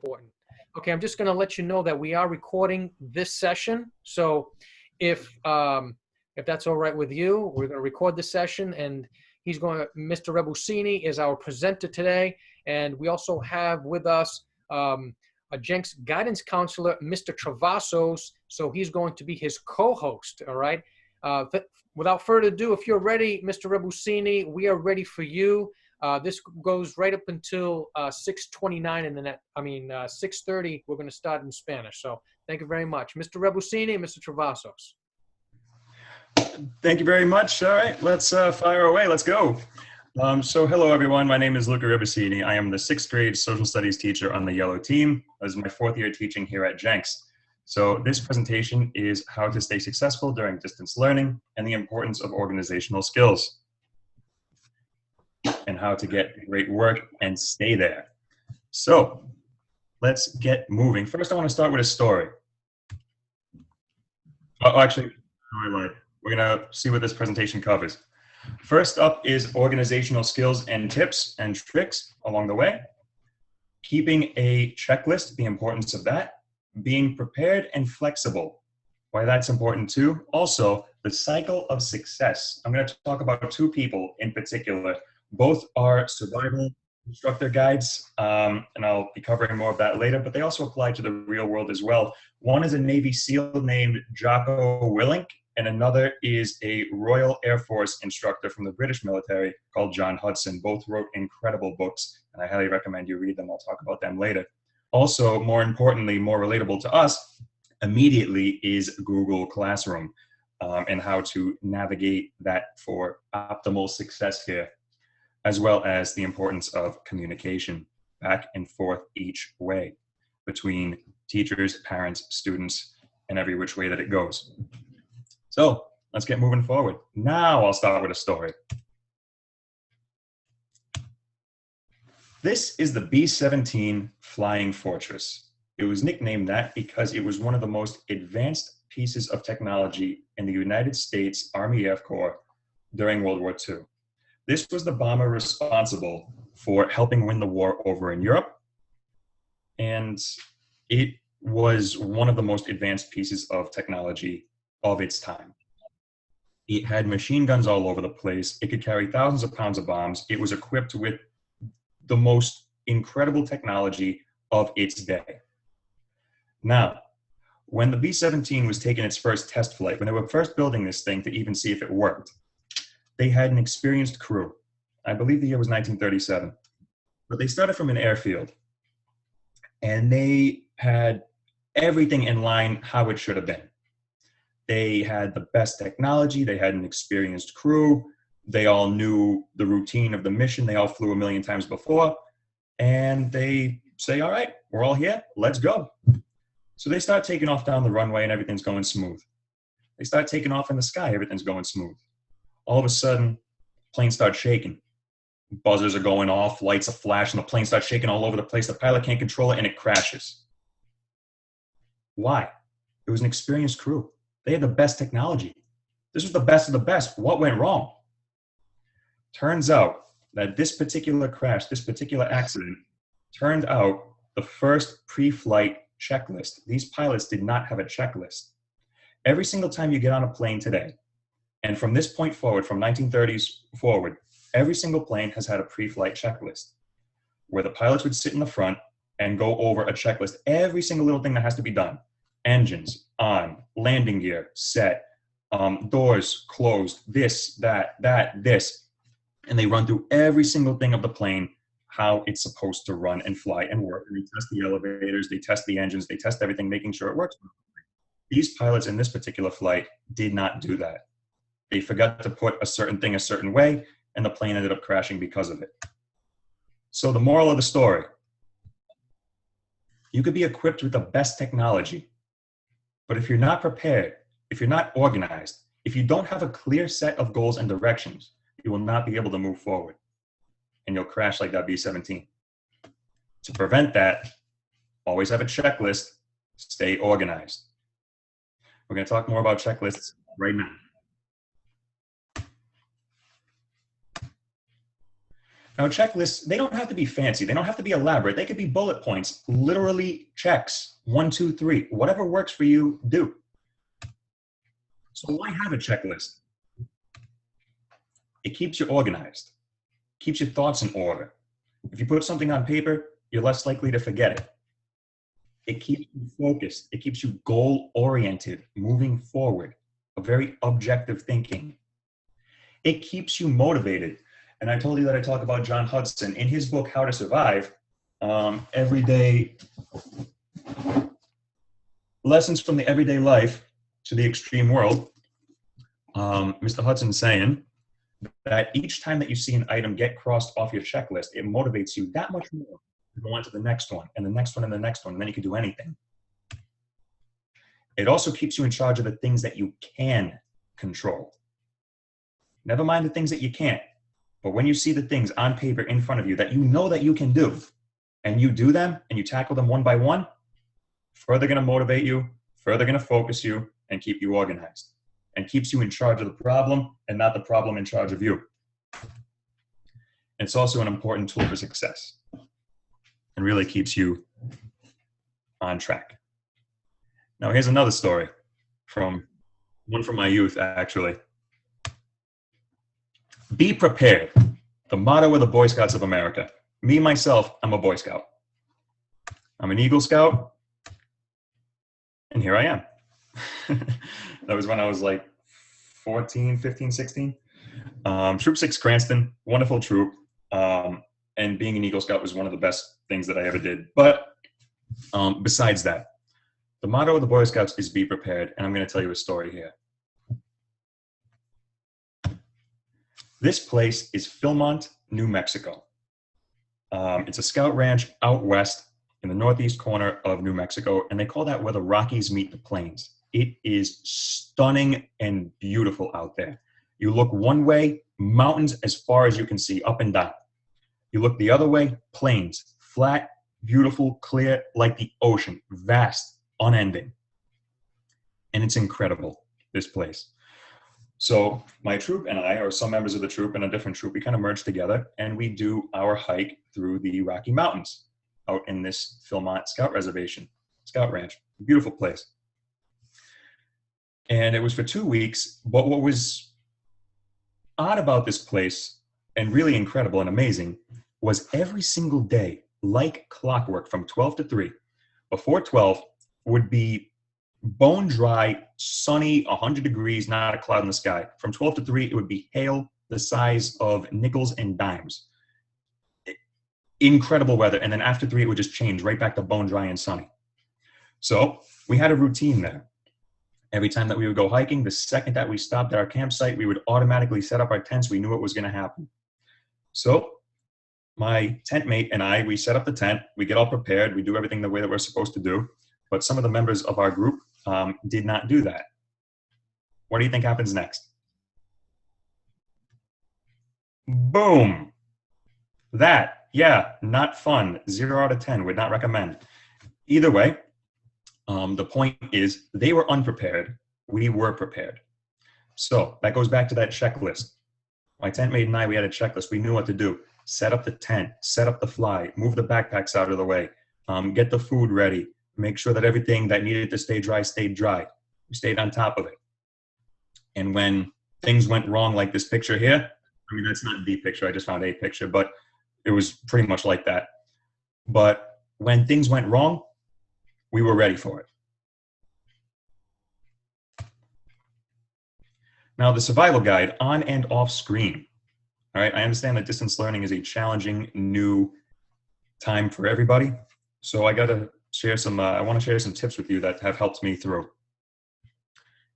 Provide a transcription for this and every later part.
important. Okay, I'm just going to let you know that we are recording this session. So if that's all right with you, we're going to record this session, and Mr. Rebussini is our presenter today. And we also have with us a Jenks guidance counselor, Mr. Travassos. So he's going to be his co-host, all right? Without further ado, if you're ready, Mr. Rebussini, we are ready for you. This goes right up until 6:29 in the net. 6:30. We're going to start in Spanish. So thank you very much, Mr. Rebussini and Mr. Travassos. Thank you very much. All right, let's fire away. Let's go. So hello, everyone. My name is Jocko Willink. I am the 6th grade social studies teacher on the yellow team. This is my 4th year teaching here at Jenks. So this presentation is how to stay successful during distance learning and the importance of organizational skills and how to get great work and stay there. So let's get moving. First, I want to start with a story. Oh, actually, no, I lied. We're going to see what this presentation covers. First up is organizational skills and tips and tricks along the way. Keeping a checklist, the importance of that. Being prepared and flexible, why that's important too. Also, the cycle of success. I'm going to talk about 2 people in particular. Both are survival instructor guides, and I'll be covering more of that later, but they also apply to the real world as well. One is a Navy SEAL named Jocko Willink, and another is a Royal Air Force instructor from the British military called John Hudson. Both wrote incredible books, and I highly recommend you read them. I'll talk about them later. Also, more importantly, more relatable to us, immediately is Google Classroom and how to navigate that for optimal success here, as well as the importance of communication back and forth each way between teachers, parents, students, and every which way that it goes. So let's get moving forward. Now I'll start with a story. This is the B-17 Flying Fortress. It was nicknamed that because it was one of the most advanced pieces of technology in the United States Army Air Corps during World War II. This was the bomber responsible for helping win the war over in Europe, and it was one of the most advanced pieces of technology of its time. It had machine guns all over the place. It could carry thousands of pounds of bombs. It was equipped with the most incredible technology of its day. Now, when the B-17 was taking its first test flight, when they were first building this thing to even see if it worked, they had an experienced crew. I believe the year was 1937. But they started from an airfield, and they had everything in line how it should have been. They had the best technology. They had an experienced crew. They all knew the routine of the mission. They all flew a million times before. And they say, all right, we're all here. Let's go. So they start taking off down the runway, and everything's going smooth. They start taking off in the sky. Everything's going smooth. All of a sudden, plane starts shaking. Buzzers are going off. Lights are flashing. The plane starts shaking all over the place. The pilot can't control it, and it crashes. Why? It was an experienced crew. They had the best technology. This was the best of the best. What went wrong? Turns out that this particular crash, this particular accident, turned out the first pre-flight checklist. These pilots did not have a checklist. Every single time you get on a plane today, and from this point forward, from 1930s forward, every single plane has had a pre-flight checklist where the pilots would sit in the front and go over a checklist, every single little thing that has to be done. Engines on, landing gear set, doors closed, this, that, this. And they run through every single thing of the plane, how it's supposed to run and fly and work. And they test the elevators, they test the engines, they test everything, making sure it works. These pilots in this particular flight did not do that. They forgot to put a certain thing a certain way, and the plane ended up crashing because of it. So the moral of the story, you could be equipped with the best technology, but if you're not prepared, if you're not organized, if you don't have a clear set of goals and directions, you will not be able to move forward, and you'll crash like that B-17. To prevent that, always have a checklist, stay organized. We're going to talk more about checklists right now. Now, checklists, they don't have to be fancy. They don't have to be elaborate. They could be bullet points, literally checks, 1, 2, 3, whatever works for you, do. So why have a checklist? It keeps you organized, keeps your thoughts in order. If you put something on paper, you're less likely to forget it. It keeps you focused. It keeps you goal-oriented, moving forward, a very objective thinking. It keeps you motivated. And I told you that I talk about John Hudson. In his book, How to Survive, Everyday Lessons from the Everyday Life to the Extreme World, Mr. Hudson's saying that each time that you see an item get crossed off your checklist, it motivates you that much more to go on to the next one, and the next one, and the next one, and then you can do anything. It also keeps you in charge of the things that you can control. Never mind the things that you can't. But when you see the things on paper in front of you that you know that you can do, and you do them, and you tackle them one by one, further going to motivate you, further going to focus you, and keep you organized. And keeps you in charge of the problem, and not the problem in charge of you. It's also an important tool for success, and really keeps you on track. Now, here's another story from my youth, actually. Be prepared. The motto of the Boy Scouts of America. Me, myself, I'm a Boy Scout. I'm an Eagle Scout. And here I am. That was when I was like 14, 15, 16. Troop 6 Cranston, wonderful troop. And being an Eagle Scout was one of the best things that I ever did. But besides that, the motto of the Boy Scouts is be prepared. And I'm going to tell you a story here. This place is Philmont, New Mexico. It's a scout ranch out west in the northeast corner of New Mexico, and they call that where the Rockies meet the plains. It is stunning and beautiful out there. You look one way, mountains as far as you can see, up and down. You look the other way, plains, flat, beautiful, clear, like the ocean, vast, unending. And it's incredible, this place. So my troop and I, or some members of the troop and a different troop, we kind of merge together and we do our hike through the Rocky Mountains out in this Philmont Scout Reservation, Scout Ranch. Beautiful place. And it was for 2 weeks, but what was odd about this place and really incredible and amazing was every single day, like clockwork from 12 to 3, before 12 would be bone dry, sunny, 100 degrees, not a cloud in the sky. From 12 to 3, it would be hail the size of nickels and dimes. Incredible weather. And then after 3, it would just change right back to bone dry and sunny. So we had a routine there. Every time that we would go hiking, the second that we stopped at our campsite, we would automatically set up our tents. We knew what was going to happen. So my tent mate and I, we set up the tent. We get all prepared. We do everything the way that we're supposed to do. But some of the members of our group did not do that. What do you think happens next? Boom. That, yeah, not fun. 0 out of 10, would not recommend. Either way, the point is they were unprepared. We were prepared. So that goes back to that checklist. My tent mate and I, we had a checklist. We knew what to do. Set up the tent, set up the fly, move the backpacks out of the way, get the food ready, make sure that everything that needed to stay dry stayed dry. We stayed on top of it. And when things went wrong, like this picture here, I mean, that's not the picture, I just found a picture, but it was pretty much like that. But when things went wrong, we were ready for it. Now, the survival guide on and off screen. All right, I understand that distance learning is a challenging new time for everybody. So I want to share some tips with you that have helped me through.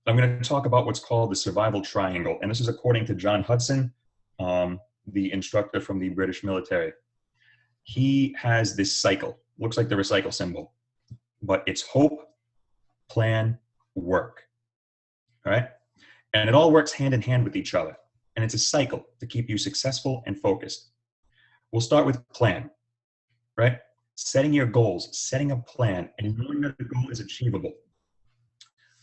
I'm going to talk about what's called the survival triangle. And this is according to John Hudson, the instructor from the British military. He has this cycle, looks like the recycle symbol, but it's hope, plan, work. All right. And it all works hand in hand with each other. And it's a cycle to keep you successful and focused. We'll start with plan, right? Setting your goals, setting a plan, and knowing that the goal is achievable.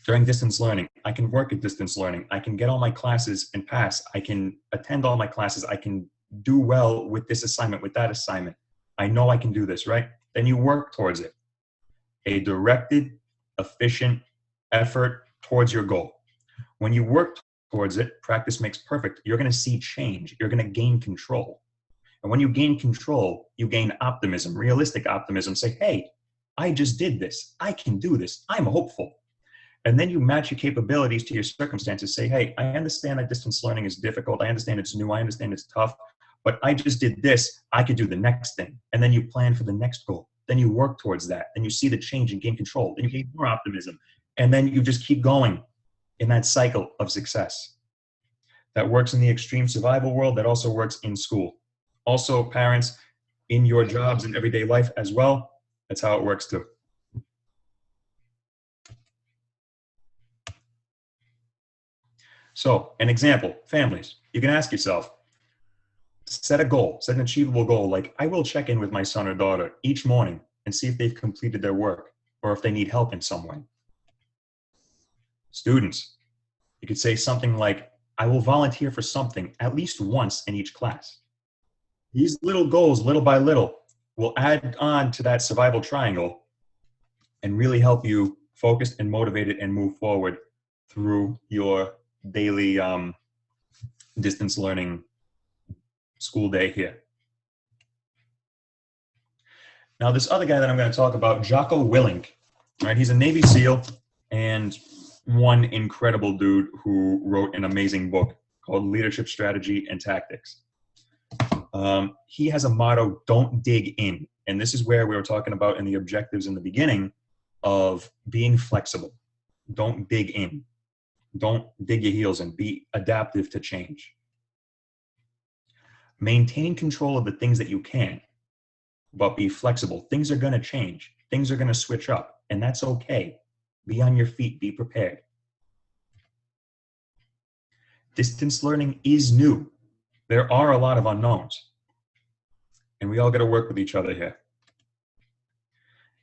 During distance learning, I can work at distance learning. I can get all my classes and pass. I can attend all my classes. I can do well with this assignment, with that assignment. I know I can do this, right? Then you work towards it. A directed, efficient effort towards your goal. When you work towards it, practice makes perfect. You're going to see change. You're going to gain control. And when you gain control, you gain optimism, realistic optimism. Say, hey, I just did this. I can do this. I'm hopeful. And then you match your capabilities to your circumstances. Say, hey, I understand that distance learning is difficult. I understand it's new. I understand it's tough. But I just did this. I could do the next thing. And then you plan for the next goal. Then you work towards that. Then you see the change and gain control. Then you gain more optimism. And then you just keep going in that cycle of success. That works in the extreme survival world. That also works in school. Also, parents, in your jobs and everyday life as well. That's how it works too. So, an example, families. You can ask yourself, set a goal, set an achievable goal, like I will check in with my son or daughter each morning and see if they've completed their work or if they need help in some way. Students, you could say something like, I will volunteer for something at least once in each class. These little goals, little by little, will add on to that survival triangle and really help you focus and motivated and move forward through your daily distance learning school day here. Now, this other guy that I'm going to talk about, Jocko Willink, right? He's a Navy SEAL and one incredible dude who wrote an amazing book called Leadership Strategy and Tactics. He has a motto, don't dig in. And this is where we were talking about in the objectives in the beginning of being flexible. Don't dig in. Don't dig your heels in. Be adaptive to change. Maintain control of the things that you can, but be flexible. Things are going to change. Things are going to switch up, and that's okay. Be on your feet. Be prepared. Distance learning is new. There are a lot of unknowns, and we all got to work with each other here.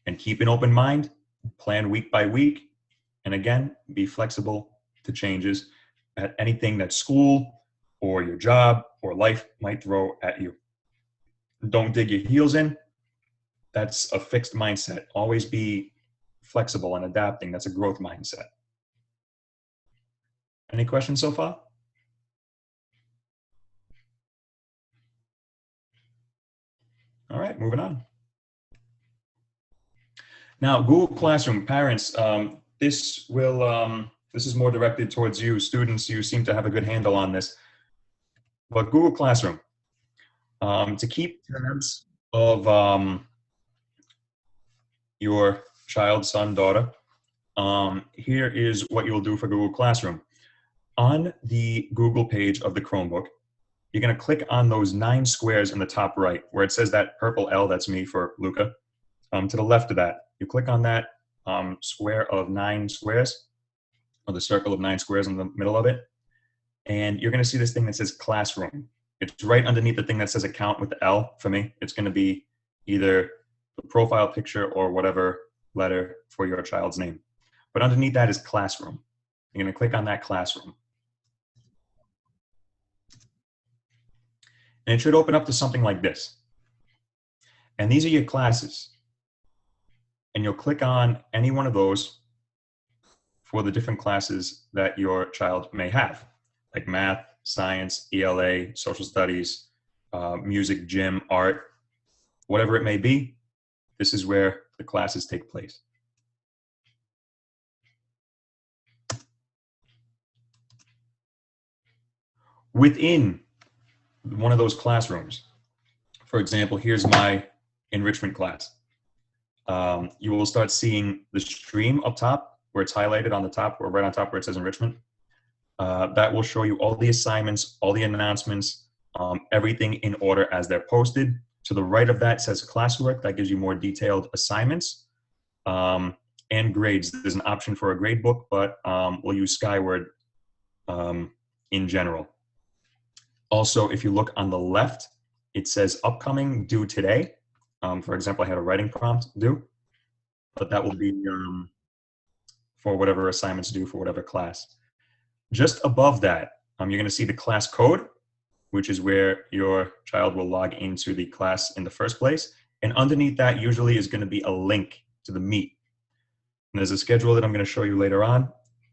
And keep an open mind, plan week by week, and again, be flexible to changes at anything that school or your job or life might throw at you. Don't dig your heels in. That's a fixed mindset. Always be flexible and adapting. That's a growth mindset. Any questions so far? All right, moving on. Now, Google Classroom, parents, this is more directed towards you. Students, you seem to have a good handle on this. But Google Classroom, to keep tabs of your child, son, daughter, here is what you'll do for Google Classroom. On the Google page of the Chromebook, you're going to click on those 9 squares in the top right where it says that purple L, that's me for Luca. To the left of that, you click on that square of 9 squares, or the circle of 9 squares in the middle of it. And you're going to see this thing that says Classroom. It's right underneath the thing that says account with the L for me. It's going to be either the profile picture or whatever letter for your child's name. But underneath that is Classroom. You're going to click on that Classroom. And it should open up to something like this. And these are your classes. And you'll click on any one of those for the different classes that your child may have, like math, science, ELA, social studies, music, gym, art, whatever it may be. This is where the classes take place. Within one of those classrooms, for example, here's my enrichment class. You will start seeing the stream up top where it's highlighted on the top, or right on top where it says enrichment. That will show you all the assignments, all the announcements, everything in order as they're posted. To the right of that says classwork. That gives you more detailed assignments and grades. There's an option for a grade book, but we'll use Skyward in general. Also, if you look on the left, it says upcoming, due today. For example, I had a writing prompt due, but that will be for whatever assignments due for whatever class. Just above that, you're going to see the class code. which is where your child will log into the class in the first place. And underneath that usually is going to be a link to the Meet. And there's a schedule that I'm going to show you later on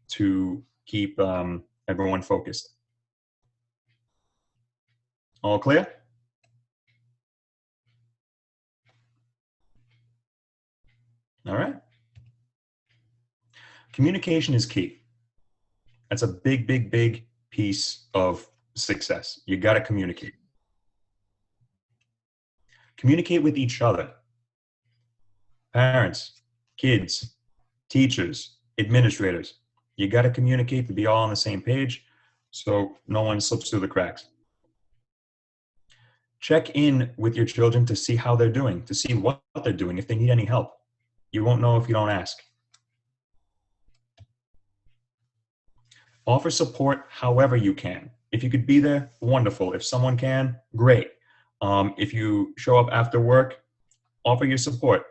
to keep everyone focused. All clear? All right. Communication is key. That's a big, big, big piece of success. You got to communicate. Communicate with each other. Parents, kids, teachers, administrators. You got to communicate to be all on the same page so no one slips through the cracks. Check in with your children to see how they're doing, to see what they're doing, if they need any help. You won't know if you don't ask. Offer support however you can. If you could be there, wonderful. If someone can, great. If you show up after work, offer your support,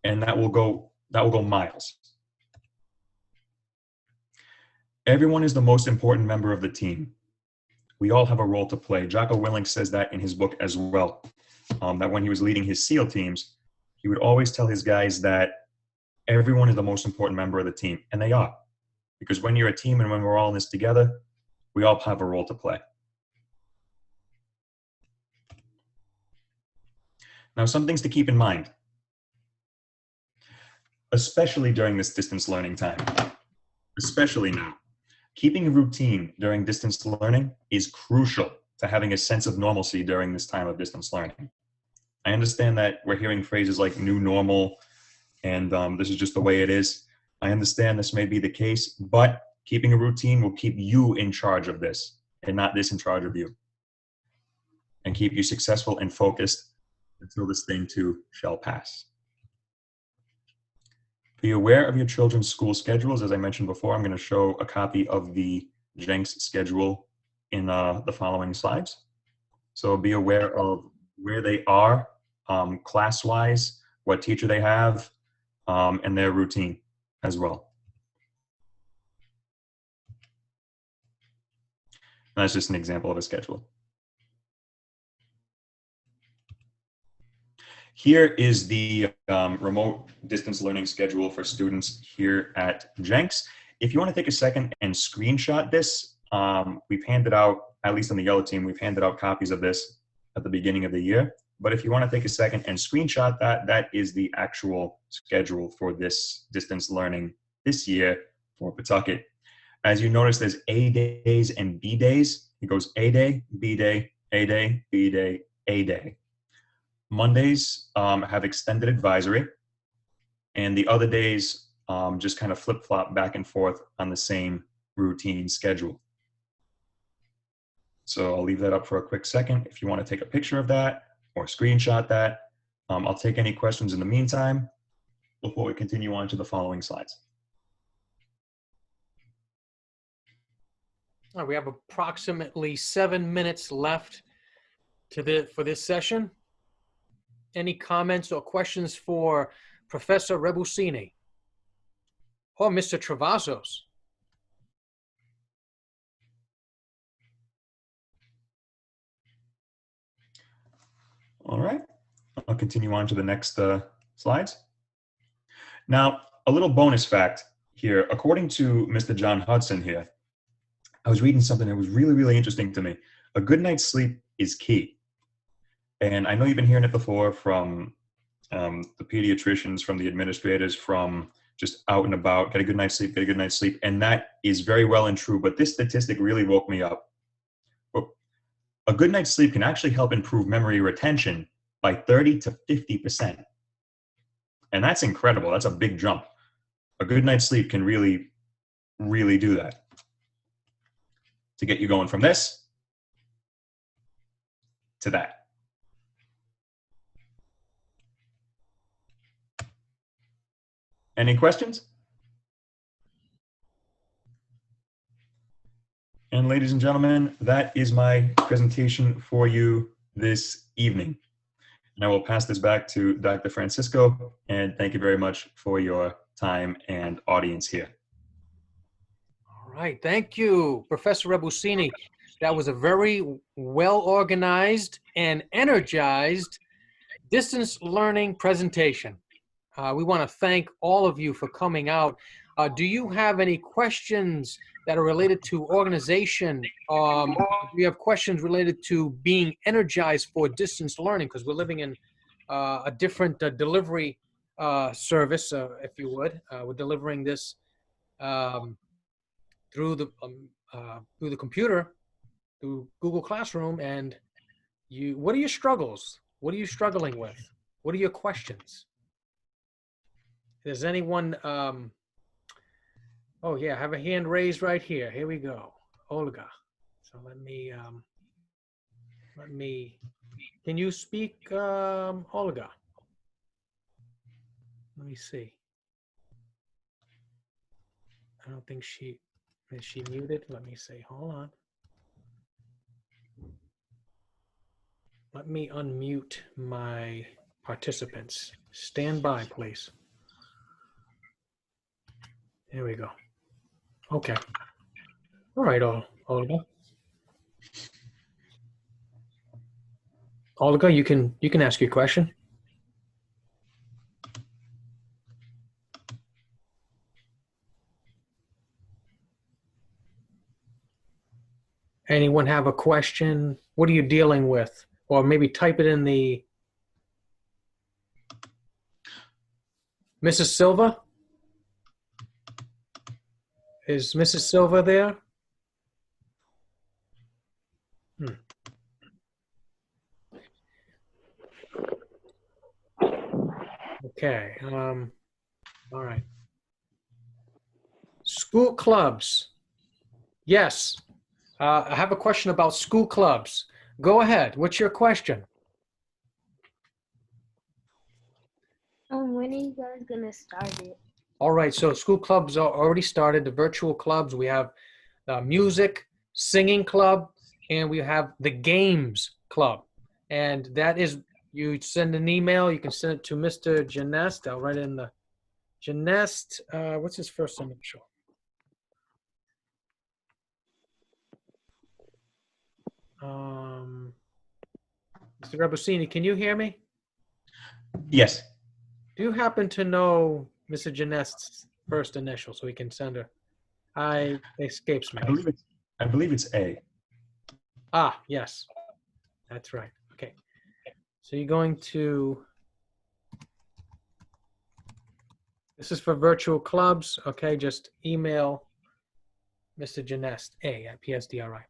and that will go miles. Everyone is the most important member of the team. We all have a role to play. Jocko Willink says that in his book as well, that when he was leading his SEAL teams, he would always tell his guys that everyone is the most important member of the team, and they are. Because when you're a team and when we're all in this together, we all have a role to play. Now, some things to keep in mind, especially during this distance learning time, especially now. Keeping a routine during distance learning is crucial to having a sense of normalcy during this time of distance learning. I understand that we're hearing phrases like new normal and this is just the way it is. I understand this may be the case, but keeping a routine will keep you in charge of this and not this in charge of you, and keep you successful and focused until this thing too shall pass. Be aware of your children's school schedules. As I mentioned before, I'm going to show a copy of the Jenks schedule in the following slides. So be aware of where they are class-wise, what teacher they have, and their routine as well. And that's just an example of a schedule. Here is the remote distance learning schedule for students here at Jenks. If you want to take a second and screenshot this, we've handed out, at least on the yellow team, we've handed out copies of this at the beginning of the year. But if you want to take a second and screenshot that, that is the actual schedule for this distance learning this year for Pawtucket. As you notice, there's A days and B days. It goes A day, B day, A day, B day, A day. Mondays have extended advisory, and the other days just kind of flip-flop back and forth on the same routine schedule. So I'll leave that up for a quick second. If you want to take a picture of that or screenshot that, I'll take any questions in the meantime before we continue on to the following slides. All right, we have approximately 7 minutes left for this session. Any comments or questions for Professor Rebussini or Mr. Travasos? All right, I'll continue on to the next slides. Now, a little bonus fact here. According to Mr. John Hudson here, I was reading something that was really, really interesting to me. A good night's sleep is key. And I know you've been hearing it before from the pediatricians, from the administrators, from just out and about, get a good night's sleep, get a good night's sleep. And that is very well and true, but this statistic really woke me up. A good night's sleep can actually help improve memory retention by 30 to 50%. And that's incredible. That's a big jump. A good night's sleep can really, really do that. To get you going from this to that. Any questions? And ladies and gentlemen, that is my presentation for you this evening. And I will pass this back to Dr. Francisco, and thank you very much for your time and audience here. All right, thank you, Professor Rebussini. That was a very well-organized and energized distance learning presentation. We want to thank all of you for coming out. Do you have any questions that are related to organization? Do you have questions related to being energized for distance learning? Because we're living in a different delivery service, if you would. We're delivering this through the computer, through Google Classroom. And what are your struggles? What are you struggling with? What are your questions? Does anyone, oh yeah, I have a hand raised right here. Here we go. Olga. So let me, can you speak, Olga? Let me see. I don't think is she muted? Let me see, hold on. Let me unmute my participants. Stand by, please. There we go. Okay. All right, Olga. Olga, you can ask your question. Anyone have a question? What are you dealing with? Or maybe type it in the... Mrs. Silva? Is Mrs. Silva there? Okay. All right. School clubs. Yes. I have a question about school clubs. Go ahead. What's your question? When are you guys gonna start it? All right. So school clubs are already started. The virtual clubs. We have the music, singing club, and we have the games club. And that is, you send an email. You can send it to Mr. Genest. I'll write in the Genest. What's his first initial? Mr. Rebussini, can you hear me? Yes. Do you happen to know Mr. Genest's first initial so we can send her? It escapes me. I believe it's A. Ah, yes. That's right. Okay. So you're going to... This is for virtual clubs. Okay, just email Mr. Genest, A@PSDRI.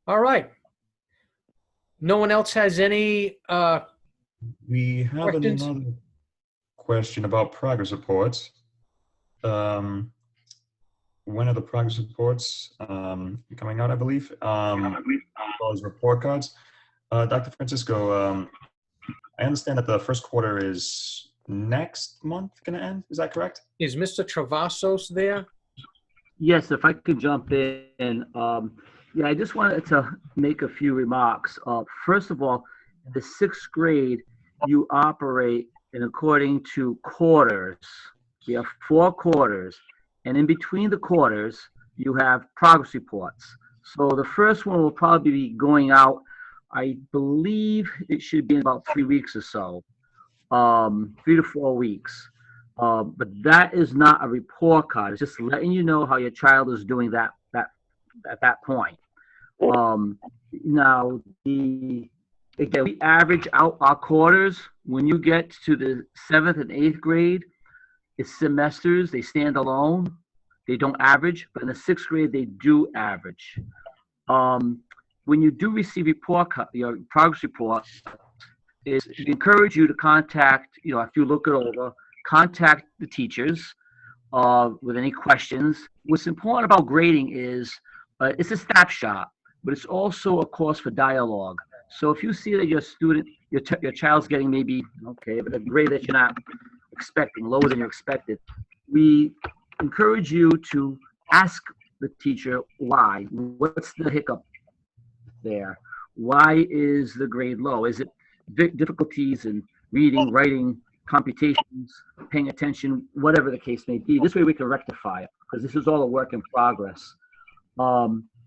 All right. No one else has any We have questions? another question about progress reports. When are the progress reports coming out, I believe? As well as report cards. Dr. Francisco, I understand that the first quarter is next month going to end. Is that correct? Is Mr. Travassos there? Yes, if I could jump in. Yeah, I just wanted to make a few remarks. First of all, in the 6th grade, you operate in according to quarters. You have 4 quarters, and in between the quarters, you have progress reports. So the first one will probably be going out, I believe it should be in about 3 weeks or so, 3 to 4 weeks. But that is not a report card. It's just letting you know how your child is doing that at that point. Now, again, we average out our quarters. When you get to the 7th and 8th grade, it's semesters. They stand alone. They don't average. But in the 6th grade, they do average. When you do receive your progress report, we encourage you to contact, if you look it over, contact the teachers with any questions. What's important about grading is it's a snapshot, but it's also a cause for dialogue. So if you see that your child's getting maybe, but a grade that you're not expecting, lower than you expected, we encourage you to ask the teacher why. What's the hiccup there? Why is the grade low? Is it difficulties in reading, writing, computations, paying attention, whatever the case may be? This way we can rectify it, because this is all a work in progress.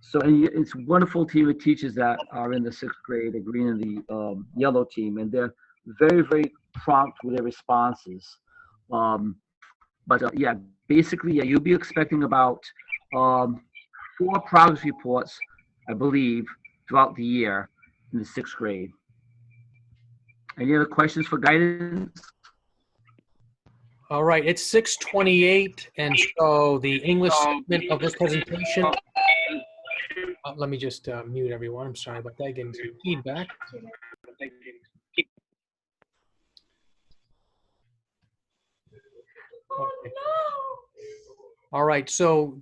So and it's a wonderful team of teachers that are in the 6th grade, the green and the yellow team, and they're very, very prompt with their responses. But yeah, basically, yeah, you'll be expecting about 4 progress reports, I believe, throughout the year in the 6th grade. Any other questions for guidance? All right, it's 6:28, and so the English segment of this presentation. Let me just mute everyone. I'm sorry about that. Getting some feedback. Okay. All right, so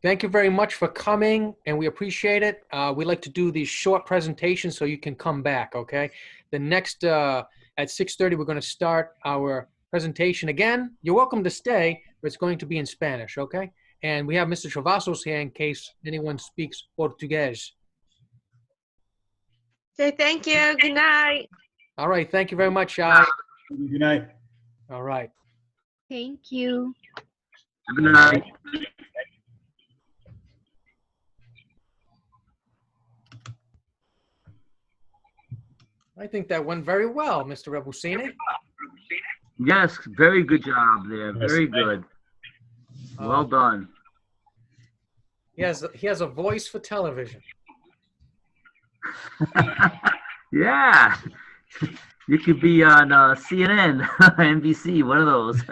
thank you very much for coming, and we appreciate it. We like to do these short presentations so you can come back, okay? The next, at 6:30, we're going to start our presentation again. You're welcome to stay, but it's going to be in Spanish, okay? And we have Mr. Travassos here in case anyone speaks Portuguese. Say thank you. Good night. All right, thank you very much. Good night. All right. Thank you. Good night. I think that went very well, Mr. Rebussini. Yes, very good job there. Very good. Well done. He has a voice for television. Yeah. You could be on CNN, NBC, one of those.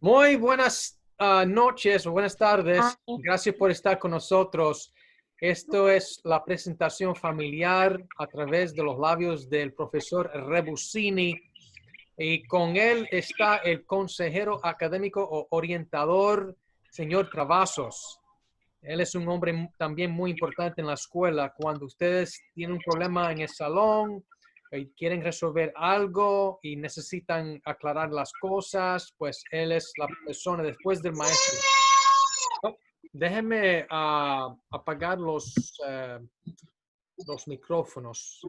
Muy buenas noches o buenas tardes. Gracias por estar con nosotros. Esto es la presentación familiar a través de los labios del profesor Rebussini. Y con él está el consejero académico o orientador, señor Travassos. Él es un hombre también muy importante en la escuela. Cuando ustedes tienen un problema en el salón y quieren resolver algo y necesitan aclarar las cosas, pues él es la persona después del maestro. Oh, déjenme apagar los micrófonos.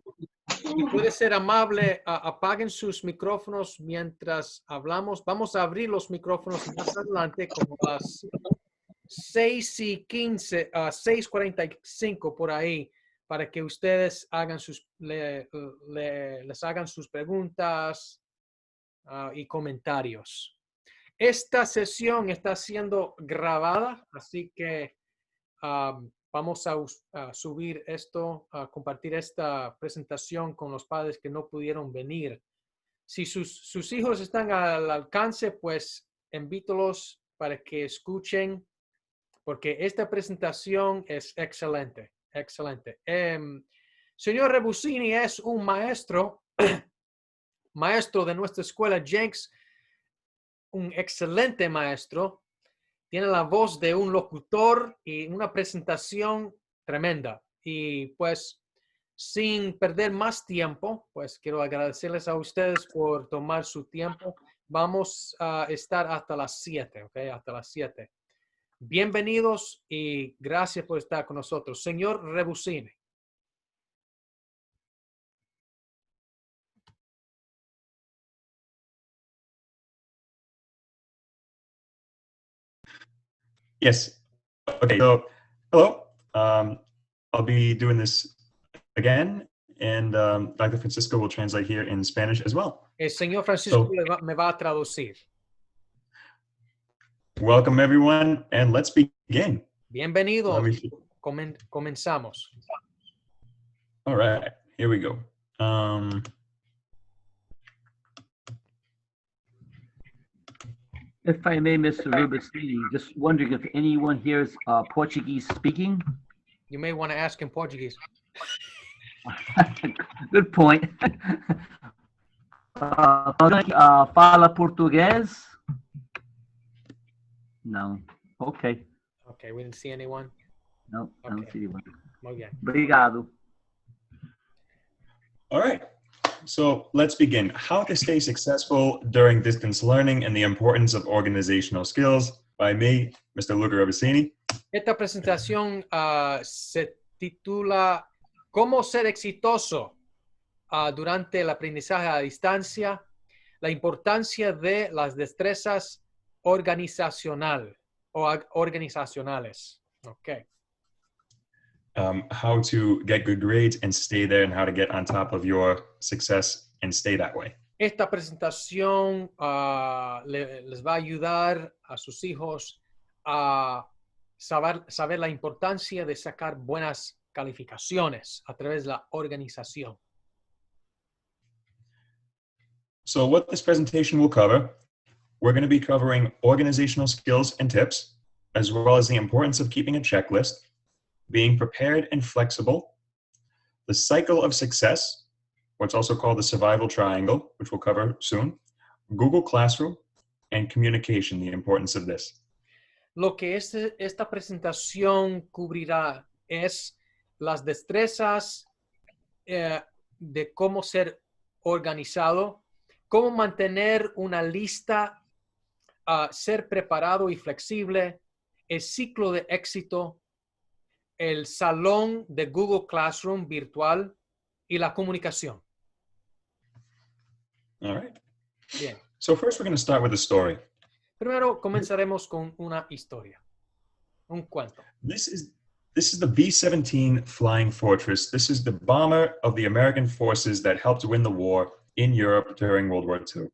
Y puede ser amable, apaguen sus micrófonos mientras hablamos. Vamos a abrir los micrófonos más adelante, como las 6:15, 6:45 por ahí, para que ustedes hagan les hagan sus preguntas y comentarios. Esta sesión está siendo grabada, así que vamos a subir esto, a compartir esta presentación con los padres que no pudieron venir. Si sus hijos están al alcance, pues invítalos para que escuchen, porque esta presentación es excelente, excelente. Señor Rebussini es un maestro, maestro de nuestra escuela Jenks, un excelente maestro. Tiene la voz de un locutor y una presentación tremenda. Y pues, sin perder más tiempo, pues quiero agradecerles a ustedes por tomar su tiempo. Vamos a estar hasta las 7, ¿ok? Hasta las 7. Bienvenidos y gracias por estar con nosotros. Señor Rebussini. Yes. Okay. So, hello. I'll be doing this again, and Dr. Francisco will translate here in Spanish as well. El señor Francisco me va a traducir. Welcome, everyone, and let's begin. Bienvenidos. Comenzamos. All right. Here we go. If I may, Mr. Rebussini, just wondering if anyone here is Portuguese speaking? You may want to ask in Portuguese. Good point. Fala português? No. Okay. Okay, we didn't see anyone. No, I don't see anyone. Muy bien. Obrigado. All right. So let's begin. How to stay successful during distance learning and the importance of organizational skills by me, Mr. Luca Rebussini. Esta presentación se titula ¿Cómo ser exitoso durante el aprendizaje a distancia? La importancia de las destrezas organizacionales. Ok. How to get good grades and stay there, and how to get on top of your success and stay that way. Esta presentación les va a ayudar a sus hijos a saber la importancia de sacar buenas calificaciones a través de la organización. So what this presentation will cover, we're going to be covering organizational skills and tips, as well as the importance of keeping a checklist, being prepared and flexible, the cycle of success, what's also called the survival triangle, which we'll cover soon, Google Classroom, and communication, the importance of this. Lo que esta presentación cubrirá es las destrezas de cómo ser organizado, cómo mantener una lista, ser preparado y flexible, el ciclo de éxito, el salón de Google Classroom virtual y la comunicación. All right. Bien. So first we're going to start with a story. Primero comenzaremos con una historia, un cuento. This is the B-17 Flying Fortress. This is the bomber of the American forces that helped win the war in Europe during World War II.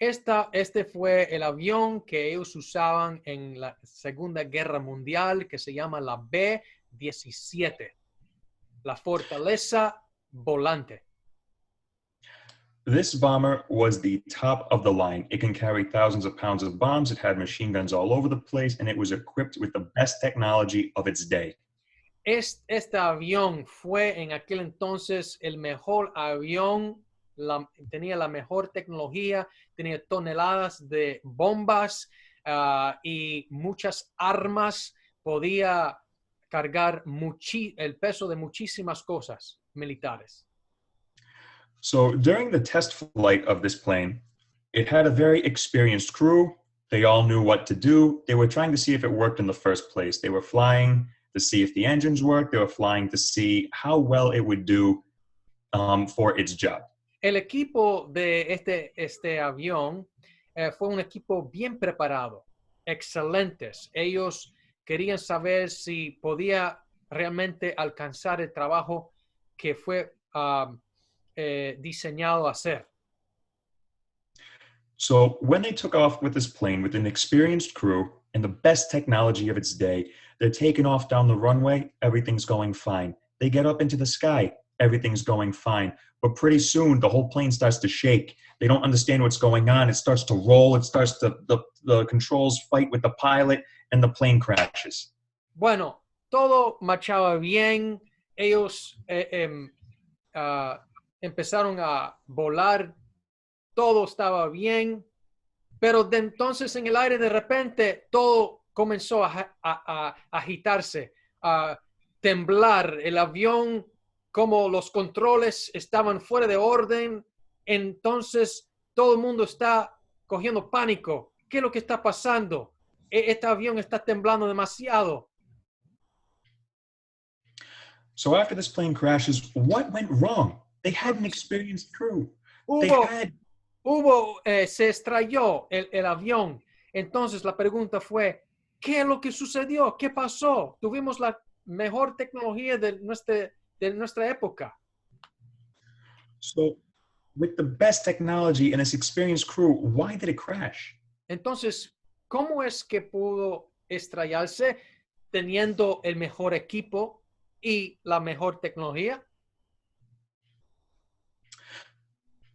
Este fue el avión que ellos usaban en la Segunda Guerra Mundial, que se llama la B-17, la Fortaleza Volante. This bomber was the top of the line. It can carry thousands of pounds of bombs. It had machine guns all over the place, and it was equipped with the best technology of its day. Este avión fue en aquel entonces el mejor avión, tenía la mejor tecnología, tenía toneladas de bombas y muchas armas, podía cargar el peso de muchísimas cosas militares. So during the test flight of this plane, it had a very experienced crew. They all knew what to do. They were trying to see if it worked in the first place. They were flying to see if the engines worked. They were flying to see how well it would do for its job. El equipo de este avión fue un equipo bien preparado, excelentes. Ellos querían saber si podía realmente alcanzar el trabajo que fue diseñado a hacer. So when they took off with this plane with an experienced crew and the best technology of its day, they're taking off down the runway, everything's going fine. They get up into the sky, everything's going fine. But pretty soon the whole plane starts to shake. They don't understand what's going on. It starts to roll. It starts to, the controls fight with the pilot and the plane crashes. Bueno, todo marchaba bien. Ellos empezaron a volar. Todo estaba bien. Pero de entonces en el aire de repente todo comenzó a agitarse, a temblar. El avión, como los controles estaban fuera de orden, entonces todo el mundo está cogiendo pánico. ¿Qué es lo que está pasando? Este avión está temblando demasiado. So after this plane crashes, what went wrong? They had an experienced crew. Se estrelló el avión. Entonces la pregunta fue, ¿qué es lo que sucedió? ¿Qué pasó? Tuvimos la mejor tecnología de nuestra época. So with the best technology and its experienced crew, why did it crash? Entonces, ¿cómo es que pudo estrellarse teniendo el mejor equipo y la mejor tecnología?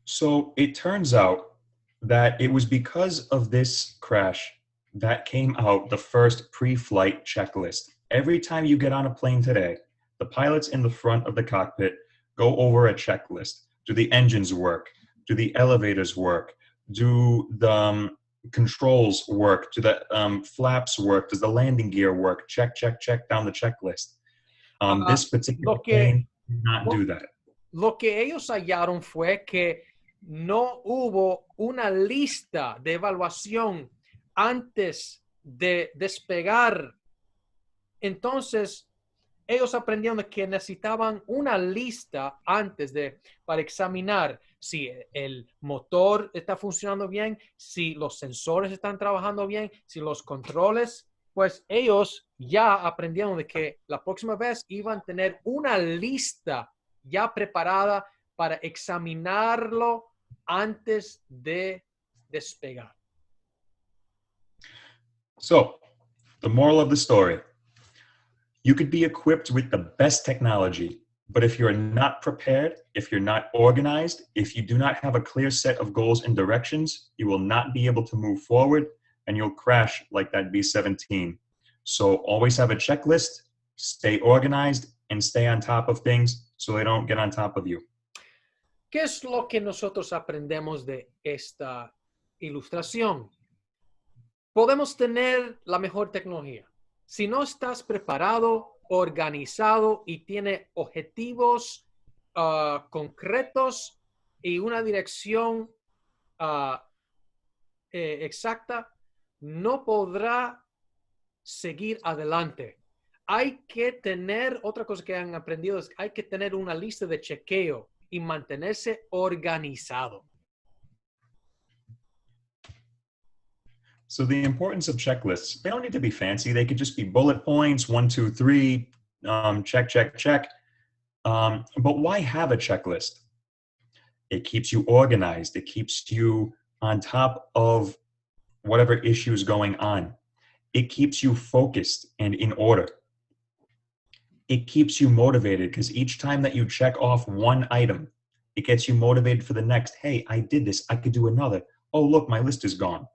So it turns out that it was because of this crash that came out the first pre-flight checklist. Every time you get on a plane today, the pilots in the front of the cockpit go over a checklist. Do the engines work? Do the elevators work? Do the controls work? Do the flaps work? Does the landing gear work? Check, check, check down the checklist. This particular plane did not do that. Lo que ellos hallaron fue que no hubo una lista de evaluación antes de despegar. Entonces, ellos aprendieron que necesitaban una lista antes para examinar si el motor está funcionando bien, si los sensores están trabajando bien, si los controles pues ellos ya aprendieron de que la próxima vez iban a tener una lista ya preparada para examinarlo antes de despegar. So, the moral of the story, you could be equipped with the best technology, but if you're not prepared, if you're not organized, if you do not have a clear set of goals and directions, you will not be able to move forward and you'll crash like that B-17. So always have a checklist, stay organized, and stay on top of things so they don't get on top of you. ¿Qué es lo que nosotros aprendemos de esta ilustración? Podemos tener la mejor tecnología. Si no estás preparado, organizado y tiene objetivos concretos y una dirección exacta, no podrá seguir adelante. Hay que tener, otra cosa que han aprendido es hay que tener una lista de chequeo y mantenerse organizado. So the importance of checklists, they don't need to be fancy. They could just be bullet points, 1, 2, 3, check, check, check. But why have a checklist? It keeps you organized. It keeps you on top of whatever issue is going on. It keeps you focused and in order. It keeps you motivated because each time that you check off one item, it gets you motivated for the next. Hey, I did this. I could do another. Oh, look, my list is gone.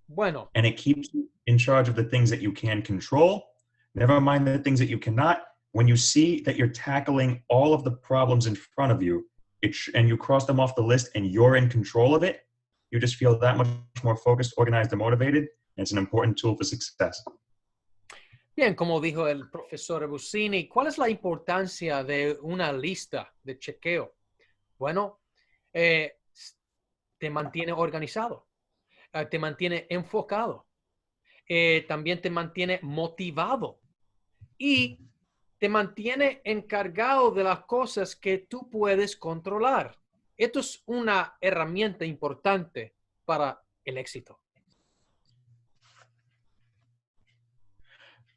Bueno, And it keeps you in charge of the things that you can control. Never mind the things that you cannot. When you see that you're tackling all of the problems in front of you, and you cross them off the list and you're in control of it, you just feel that much more focused, organized, and motivated. And it's an important tool for success. bien, como dijo el profesor Rebussini, ¿cuál es la importancia de una lista de chequeo? Bueno, te mantiene organizado, te mantiene enfocado, también te mantiene motivado y te mantiene encargado de las cosas que tú puedes controlar. Esto es una herramienta importante para el éxito.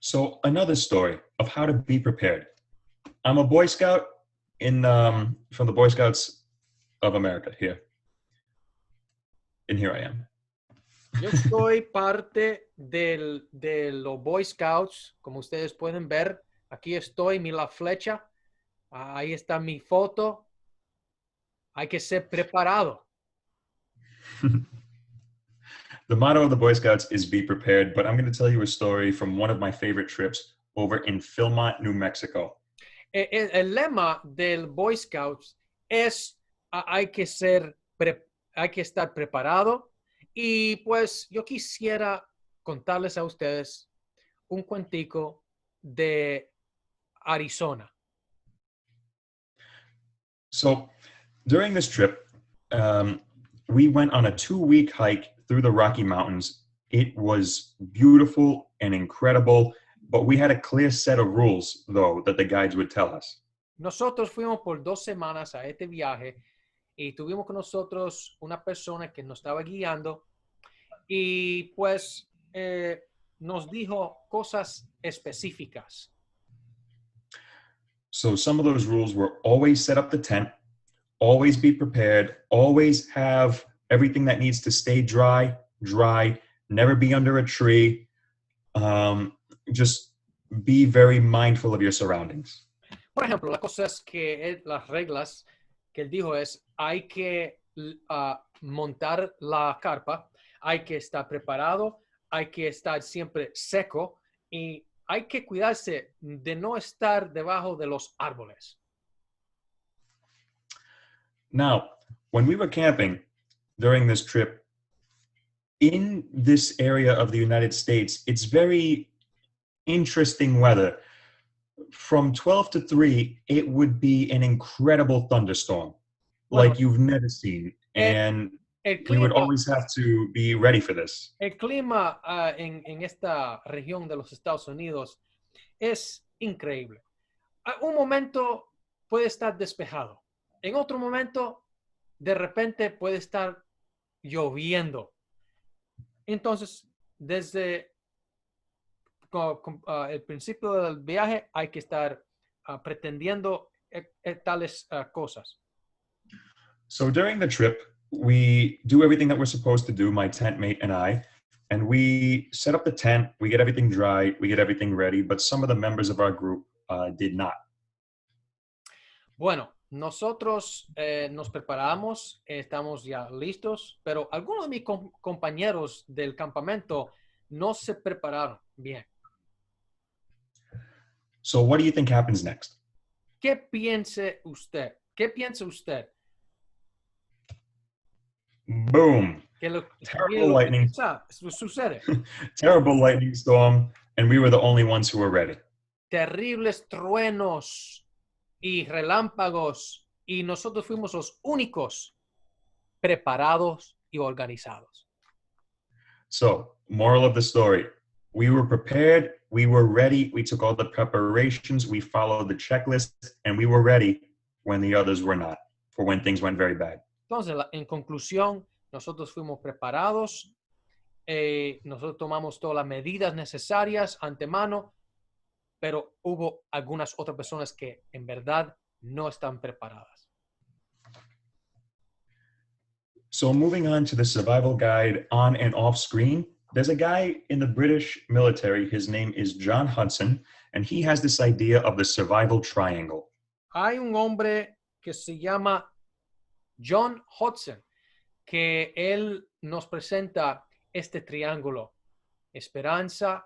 So another story of how to be prepared. I'm a Boy Scout from the Boy Scouts of America here. And here I am. Yo soy parte de los Boy Scouts, como ustedes pueden ver. Aquí estoy, mi la flecha. Ahí está mi foto. Hay que ser preparado. The motto of the Boy Scouts is be prepared, but I'm going to tell you a story from one of my favorite trips over in Philmont, New Mexico. El lema del Boy Scouts es hay que estar preparado. Y pues yo quisiera contarles a ustedes un cuentico de Arizona. So during this trip, we went on a 2-week hike through the Rocky Mountains. It was beautiful and incredible, but we had a clear set of rules, though, that the guides would tell us. Nosotros fuimos por 2 semanas a este viaje y tuvimos con nosotros una persona que nos estaba guiando y pues nos dijo cosas específicas. So some of those rules were always set up the tent, always be prepared, always have everything that needs to stay dry, never be under a tree, just be very mindful of your surroundings. Por ejemplo, las reglas que él dijo es, hay que montar la carpa, hay que estar preparado, hay que estar siempre seco y hay que cuidarse de no estar debajo de los árboles. Now, when we were camping during this trip, in this area of the United States, it's very interesting weather. From 12 to 3, it would be an incredible thunderstorm, like you've never seen. And we would always have to be ready for this. El clima en esta región de los Estados Unidos es increíble. Un momento puede estar despejado. En otro momento, de repente puede estar lloviendo. Entonces, desde el principio del viaje hay que estar pretendiendo tales cosas. So during the trip, we do everything that we're supposed to do, my tent mate and I, and we set up the tent, we get everything dry, we get everything ready, but some of the members of our group did not. Bueno, nosotros nos preparamos, estamos ya listos, pero algunos de mis compañeros del campamento no se prepararon bien. So what do you think happens next? ¿Qué piensa usted? ¿Qué piensa usted? Boom! ¿Qué lo Terrible lightning. sucede? Terrible lightning storm, and we were the only ones who were ready. Terribles truenos y relámpagos, y nosotros fuimos los únicos preparados y organizados. So, moral of the story, we were prepared, we were ready, we took all the preparations, we followed the checklist, and we were ready when the others were not, for when things went very bad. Entonces, en conclusión, nosotros fuimos preparados, nosotros tomamos todas las medidas necesarias antemano, pero hubo algunas otras personas que en verdad no están preparadas. So moving on to the survival guide on and off screen, there's a guy in the British military, his name is John Hudson, and he has this idea of the survival triangle. Hay un hombre que se llama John Hudson, que él nos presenta este triángulo: esperanza,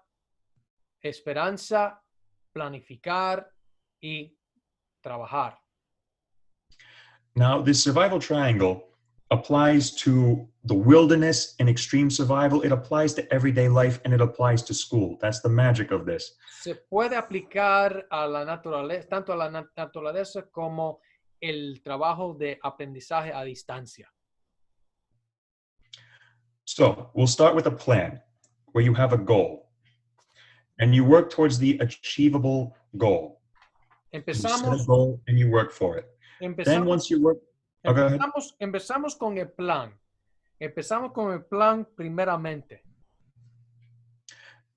planificar y trabajar. Now, this survival triangle applies to the wilderness and extreme survival. It applies to everyday life, and it applies to school. That's the magic of this. Se puede aplicar a la naturaleza, tanto a la naturaleza como el trabajo de aprendizaje a distancia. So we'll start with a plan where you have a goal and you work towards the achievable goal. You set a goal and you work for it. Then once you work, go ahead. Empezamos con el plan. Empezamos con el plan primeramente.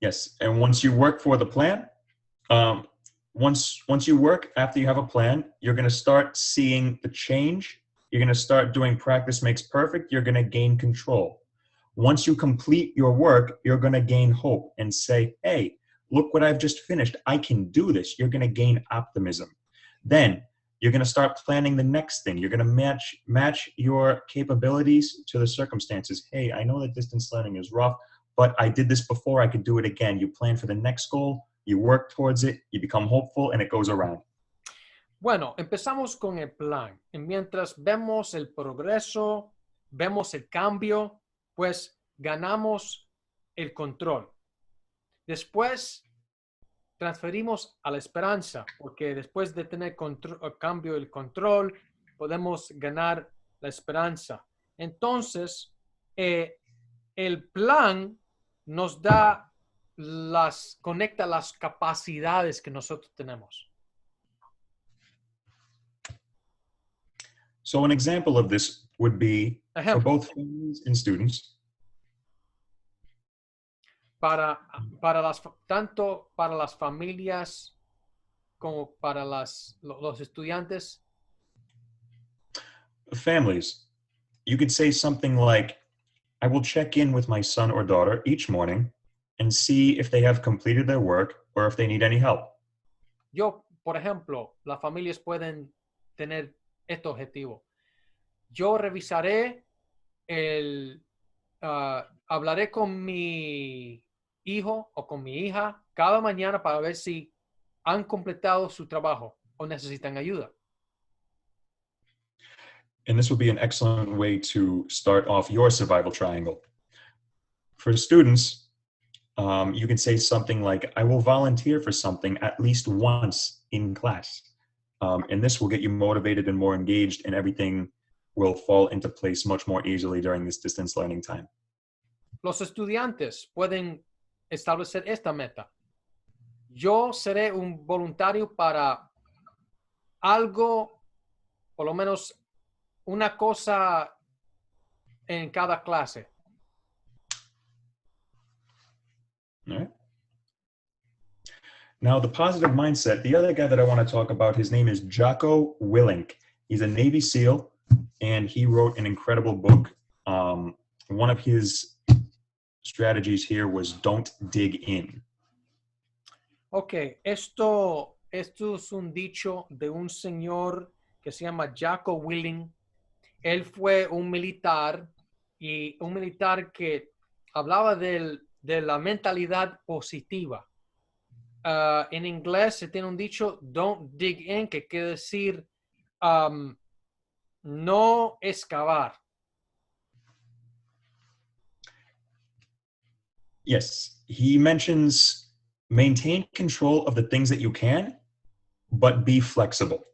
Yes, and once you work for the plan, once you work after you have a plan, you're going to start seeing the change. You're going to start doing practice makes perfect. You're going to gain control. Once you complete your work, you're going to gain hope and say, hey, look what I've just finished. I can do this. You're going to gain optimism. Then you're going to start planning the next thing. You're going to match your capabilities to the circumstances. Hey, I know that distance learning is rough, but I did this before. I could do it again. You plan for the next goal. You work towards it. You become hopeful, and it goes around. Bueno, empezamos con el plan. Y mientras vemos el progreso, vemos el cambio, pues ganamos el control. Después transferimos a la esperanza, porque después de tener cambio el control, podemos ganar la esperanza. Entonces, el plan nos da conecta las capacidades que nosotros tenemos. So an example of this would be for both families and students. Tanto para las familias como para los estudiantes. Families, you could say something like, I will check in with my son or daughter each morning and see if they have completed their work or if they need any help. Yo, por ejemplo, las familias pueden tener este objetivo. Yo revisaré hablaré con mi hijo o con mi hija cada mañana para ver si han completado su trabajo o necesitan ayuda. And this would be an excellent way to start off your survival triangle. For students, you can say something like, I will volunteer for something at least once in class. And this will get you motivated and more engaged, and everything will fall into place much more easily during this distance learning time. Los estudiantes pueden establecer esta meta. Yo seré un voluntario para algo, por lo menos una cosa en cada clase. All right. Now, the positive mindset, the other guy that I want to talk about, his name is Jocko Willink. He's a Navy SEAL, and he wrote an incredible book. One of his strategies here was don't dig in. Ok, esto es un dicho de un señor que se llama Jocko Willink. Él fue un militar y un militar que hablaba de la mentalidad positiva. En inglés se tiene un dicho, don't dig in, que quiere decir no excavar. Yes, he mentions maintain control of the things that you can, but be flexible.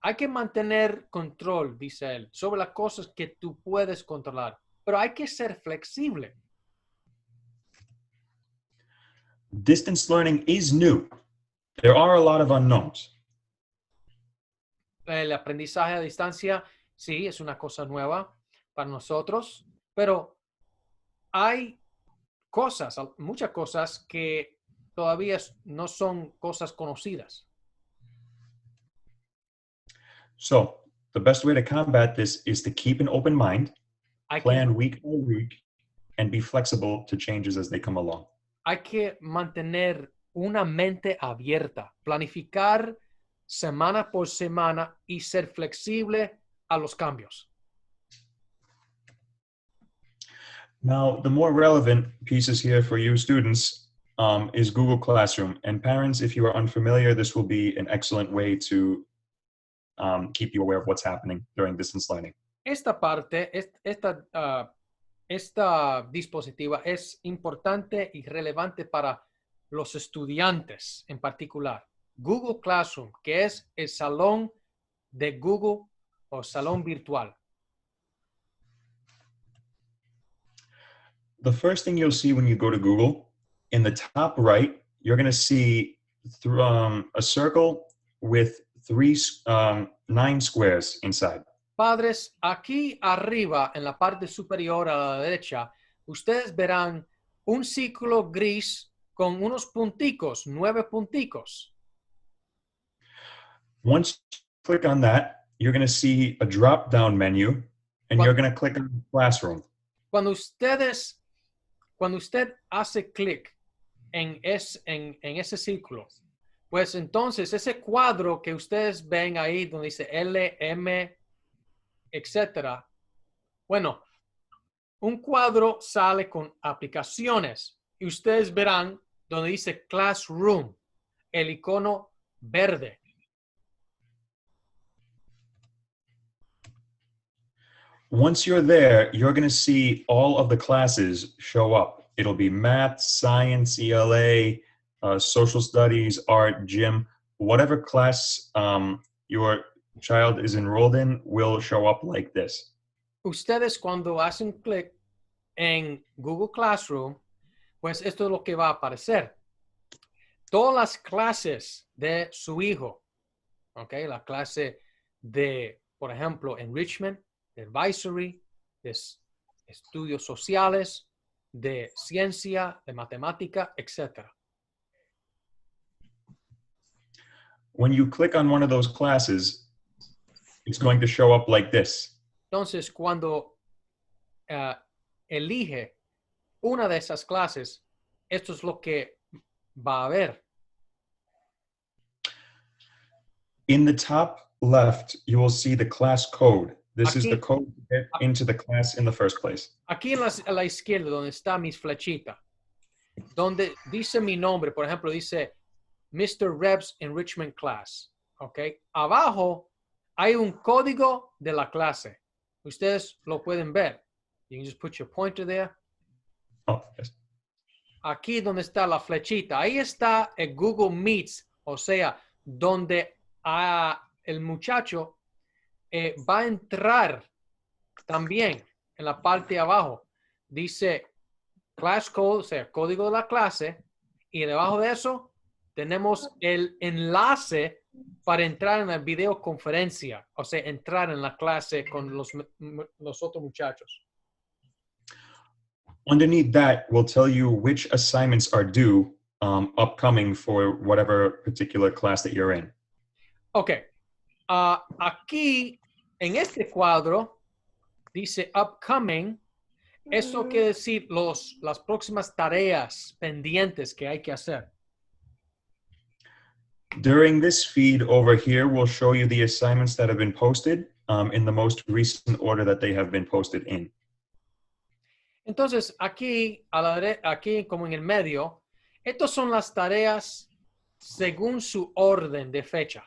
Hay que mantener control, dice él, sobre las cosas que tú puedes controlar, pero hay que ser flexible. Distance learning is new. There are a lot of unknowns. El aprendizaje a distancia, sí, es una cosa nueva para nosotros, pero hay cosas, muchas cosas que todavía no son cosas conocidas. So the best way to combat this is to keep an open mind, plan week by week, and be flexible to changes as they come along. Hay que mantener una mente abierta, planificar semana por semana y ser flexible a los cambios. Now, the more relevant pieces here for you students is Google Classroom. And parents, if you are unfamiliar, this will be an excellent way to keep you aware of what's happening during distance learning. Esta parte, esta dispositiva es importante y relevante para los estudiantes en particular. Google Classroom, que es el salón de Google o salón virtual. The first thing you'll see when you go to Google, in the top right, you're going to see a circle with 9 squares inside. Padres, aquí arriba, en la parte superior a la derecha, ustedes verán un círculo gris con unos punticos, 9 punticos. Once you click on that, you're going to see a drop-down menu, and you're going to click on Classroom. Cuando usted hace clic en ese círculo, pues entonces ese cuadro que ustedes ven ahí donde dice L, M, etcétera, bueno, un cuadro sale con aplicaciones y ustedes verán donde dice Classroom, el icono verde. Once you're there, you're going to see all of the classes show up. It'll be math, science, ELA, social studies, art, gym, whatever class your child is enrolled in will show up like this. Ustedes cuando hacen clic en Google Classroom, pues esto es lo que va a aparecer. Todas las clases de su hijo, ¿ok? La clase de, por ejemplo, enrichment, de advisory, de estudios sociales, de ciencia, de matemática, etc. When you click on one of those classes, it's going to show up like this. Entonces, cuando elige una de esas clases, esto es lo que va a ver. In the top left, you will see the class code. This is the code to get into the class in the first place. Aquí a la izquierda, donde está mis flechitas, donde dice mi nombre, por ejemplo, dice Mr. Reb's Enrichment Class. ¿Ok? Abajo hay un código de la clase. Ustedes lo pueden ver. You can just put your pointer there. Oh, yes. Aquí donde está la flechita, ahí está el Google Meets, o sea, donde el muchacho va a entrar también en la parte de abajo. Dice Class Code, o sea, código de la clase, y debajo de eso tenemos el enlace para entrar en la videoconferencia, o sea, entrar en la clase con los otros muchachos. Underneath that will tell you which assignments are due upcoming for whatever particular class that you're in. Ok. Aquí, en este cuadro, dice upcoming. Eso quiere decir las próximas tareas pendientes que hay que hacer. During this feed over here, we'll show you the assignments that have been posted in the most recent order that they have been posted in. Entonces, aquí, aquí como en el medio, estas son las tareas según su orden de fecha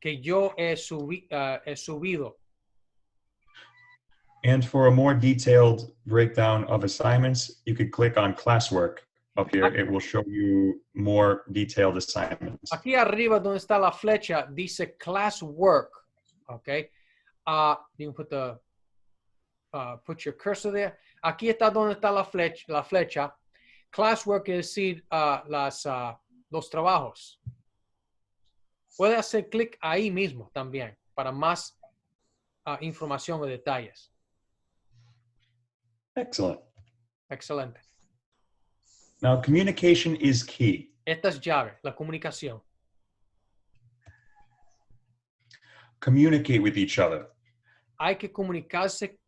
que yo he subido. And for a more detailed breakdown of assignments, you could click on classwork up here. It will show you more detailed assignments. Aquí arriba donde está la flecha dice classwork. Okay. You can put your cursor there. Aquí está donde está la flecha. Classwork es decir los trabajos. Puede hacer clic ahí mismo también para más información o detalles. Excellent. Excelente. Now, communication is key. Esta es llave, la comunicación. Communicate with each other. Hay que comunicarse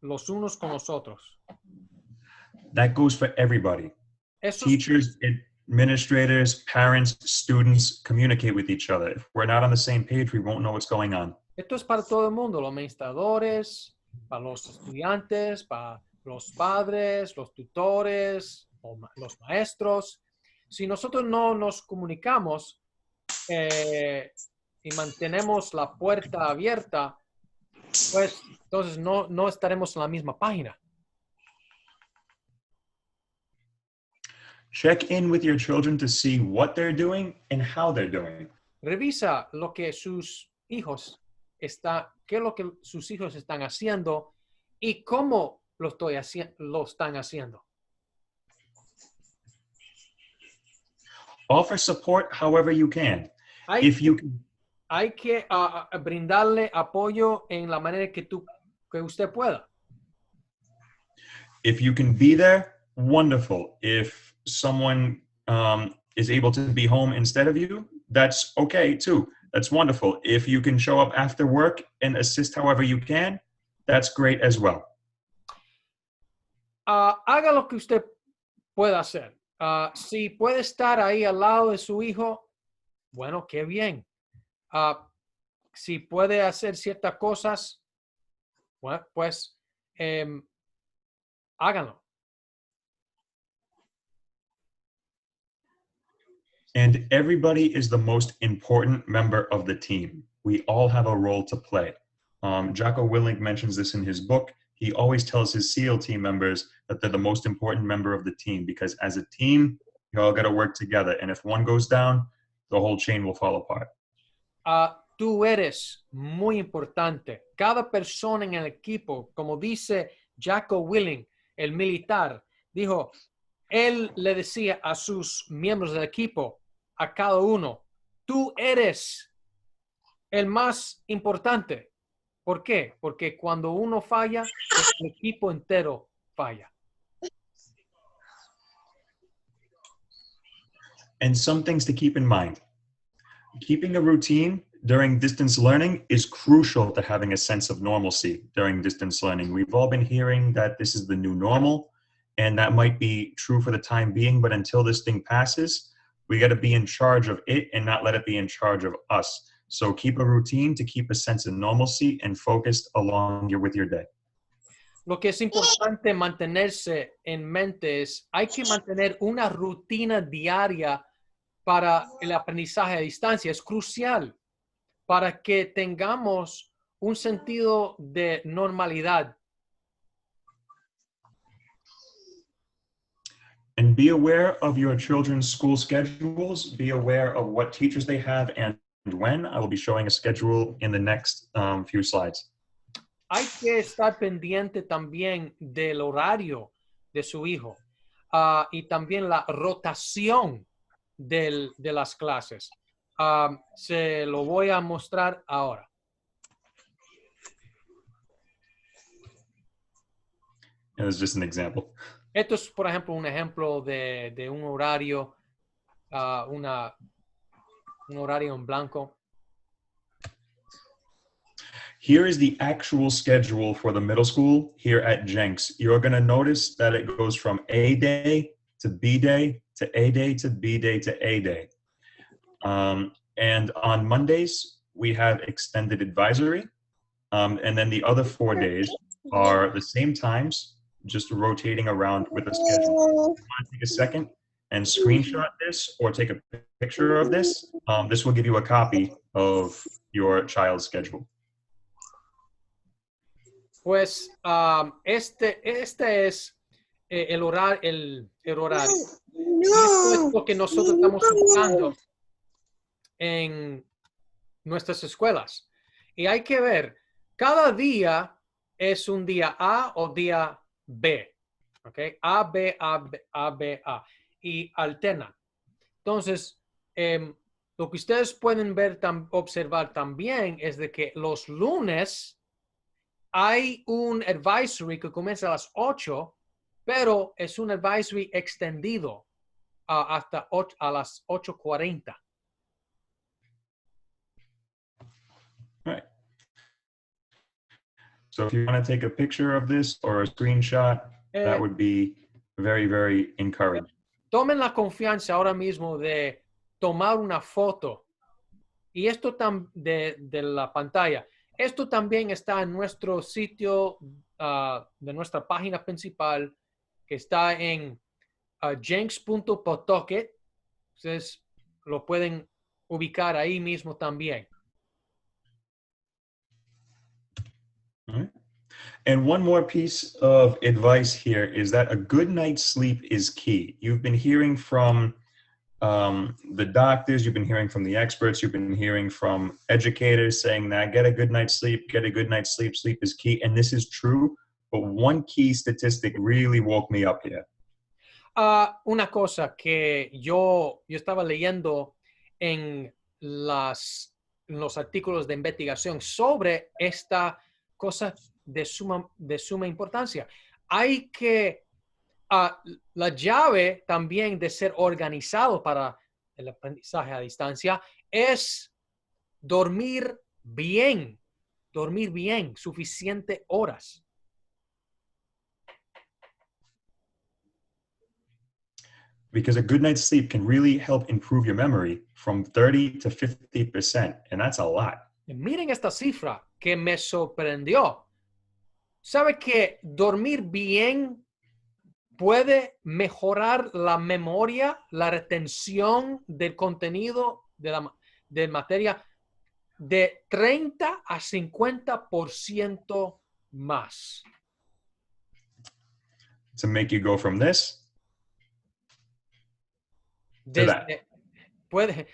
los unos con los otros. That goes for everybody. Teachers, administrators, parents, students, communicate with each other. If we're not on the same page, we won't know what's going on. Esto es para todo el mundo, los administradores, para los estudiantes, para los padres, los tutores, los maestros. Si nosotros no nos comunicamos y mantenemos la puerta abierta, pues entonces no estaremos en la misma página. Check in with your children to see what they're doing and how they're doing. Revisa lo que sus hijos qué es lo que sus hijos están haciendo y cómo lo están haciendo. Offer support however you can. Hay que brindarle apoyo en la manera que usted pueda. If you can be there, wonderful. If someone is able to be home instead of you, that's okay too. That's wonderful. If you can show up after work and assist however you can, that's great as well. Haga lo que usted pueda hacer. Si puede estar ahí al lado de su hijo, bueno, qué bien. Si puede hacer ciertas cosas, bueno, pues háganlo. And everybody is the most important member of the team. We all have a role to play. Jocko Willink mentions this in his book. He always tells his SEAL team members that they're the most important member of the team because as a team, you all got to work together. And if one goes down, the whole chain will fall apart. Tú eres muy importante. Cada persona en el equipo, como dice Jocko Willink, el militar, dijo, él le decía a sus miembros del equipo, a cada uno, tú eres el más importante. ¿Por qué? Porque cuando uno falla, el equipo entero falla. And some things to keep in mind. Keeping a routine during distance learning is crucial to having a sense of normalcy during distance learning. We've all been hearing that this is the new normal, and that might be true for the time being, but until this thing passes, we got to be in charge of it and not let it be in charge of us. So keep a routine to keep a sense of normalcy and focused along with your day. Lo que es importante mantenerse en mente es, hay que mantener una rutina diaria para el aprendizaje a distancia. Es crucial para que tengamos un sentido de normalidad. And be aware of your children's school schedules. Be aware of what teachers they have and when. I will be showing a schedule in the next few slides. Hay que estar pendiente también del horario de su hijo y también la rotación de las clases. Se lo voy a mostrar ahora. It was just an example. Esto es, por ejemplo, un ejemplo de un horario, un horario en blanco. Here is the actual schedule for the middle school here at Jenks. You're going to notice that it goes from A day to B day to A day to B day to A day. And on Mondays, we have extended advisory. And then the other 4 days are the same times, just rotating around with a schedule. If you want to take a second and screenshot this or take a picture of this, this will give you a copy of your child's schedule. Pues este es el horario. Y esto es lo que nosotros estamos buscando en nuestras escuelas. Y hay que ver, cada día es un día A o día B. ¿Ok? A, B, A, B, A, B, A. Y alterna. Entonces, lo que ustedes pueden ver, observar también es de que los lunes hay un advisory que comienza a las 8, pero es un advisory extendido hasta a las 8:40. Right. So if you want to take a picture of this or a screenshot, that would be very, very encouraging. Tomen la confianza ahora mismo de tomar una foto. Y esto de la pantalla. Esto también está en nuestro sitio de nuestra página principal, que está en jenks.potocket. Ustedes lo pueden ubicar ahí mismo también. All right. And one more piece of advice here is that a good night's sleep is key. You've been hearing from the doctors, you've been hearing from the experts, you've been hearing from educators saying that get a good night's sleep, sleep is key. And this is true, but one key statistic really woke me up here. Una cosa que yo estaba leyendo en los artículos de investigación sobre esta cosa de suma importancia. Hay que la llave también de ser organizado para el aprendizaje a distancia es dormir bien, suficientes horas. Because a good night's sleep can really help improve your memory from 30 to 50%, and that's a lot. Miren esta cifra que me sorprendió. ¿Sabe que dormir bien puede mejorar la memoria, la retención del contenido de materia de 30 a 50% más? To make you go from this to that. Puede